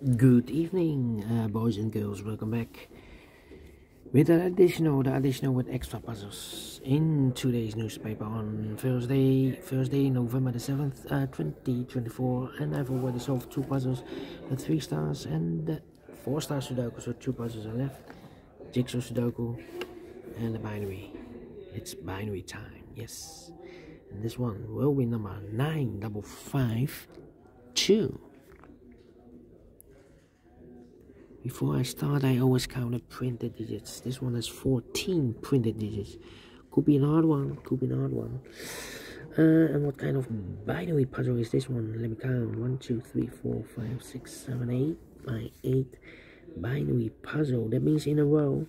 Good evening, boys and girls. Welcome back with the additional with extra puzzles in today's newspaper on Thursday, November the 7th, 2024. And I've already solved 2 puzzles, the 3 stars and the 4-star Sudoku. So 2 puzzles are left: Jigsaw Sudoku and the binary. It's binary time, yes. And this one will be number 9552. Before I start, I always count the printed digits. This one has 14 printed digits. Could be an odd one, and what kind of binary puzzle is this one? Let me count. 1, 2, 3, 4, 5, 6, 7, 8. My 8 binary puzzle. That means in a row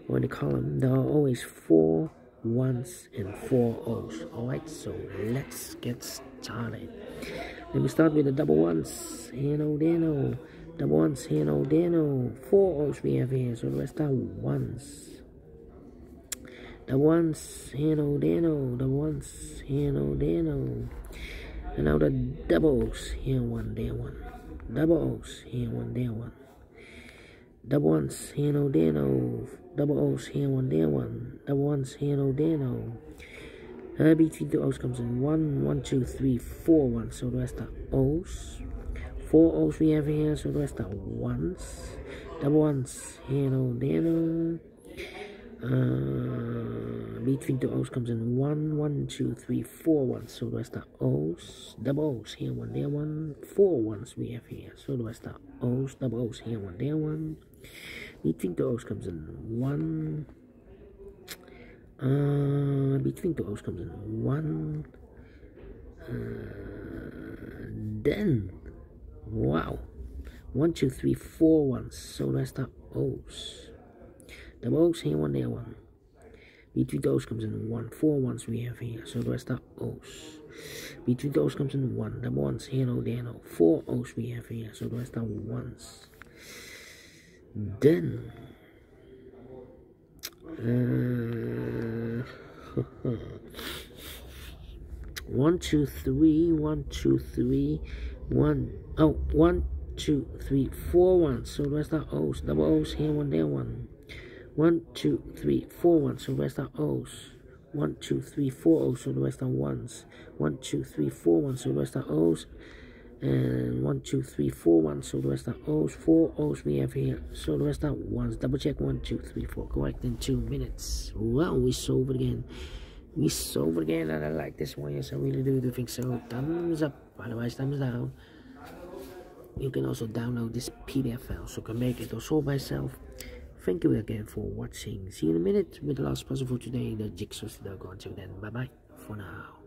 or in a column, there are always 4 1s and 4 O's. Alright, so let's get started. Let me start with the double 1s. Here, no, there, no. Double 1s, here, no, there, no. 4 O's we have here, so the rest are 1s. Double 1s, here, no, there, no. Double 1s, here, no, there, no. And now the double O's, here, 1, there, 1. Double O's, here, 1, there, 1. Double 1s, here, no, there, no. Double O's, here, 1, there, 1. Double 1s, here, no, there, no. Between the O's comes in 1, 1, 2, 3, 4 1, so the rest are O's. 4 O's we have here, so the rest are 1s. Double 1s, here, no, there, no. Between the O's comes in 1, 1, 2, 3, 4 1s, so the rest are O's. Double O's, here, 1, there, 1. 4 1s we have here, so the rest are O's. Double O's, here, 1, there, 1. Between the O's comes in 1. Between the O's comes in 1. Then, wow, 1, 2, 3, 4 1s, so the rest are O's. Double O's, here, 1, there, 1. Between the O's comes in 1. 4 1s we have here, so the rest are O's. Between the O's comes in 1. Double 1s, here, no, there, no. 4 O's we have here, so the rest are 1s. Then, 1, 2, 3, 1, 2, 3, 1. Oh, 1, 2, 3, 4 1s, so the rest are O's. Double O's, here, 1, there, 1. 1, 2, 3, 4 1s, so the rest are O's. 1, 2, 3, 4 O's, so the rest are 1s. 1, 2, 3, 4 1s, so the rest are O's. And 1, 2, 3, 4 1s, so the rest are O's. 4 O's we have here, so the rest are 1s. Double check. 1, 2, 3, 4. Correct in 2 minutes. Well, we solved it again. And I like this one. Yes, I really do think so. Thumbs up. Otherwise, thumbs down. You can also download this PDF file, so you can make it or solve myself. Thank you again for watching. See you in a minute with the last puzzle for today, the Jigsaw Sudoku. Until then, bye bye for now.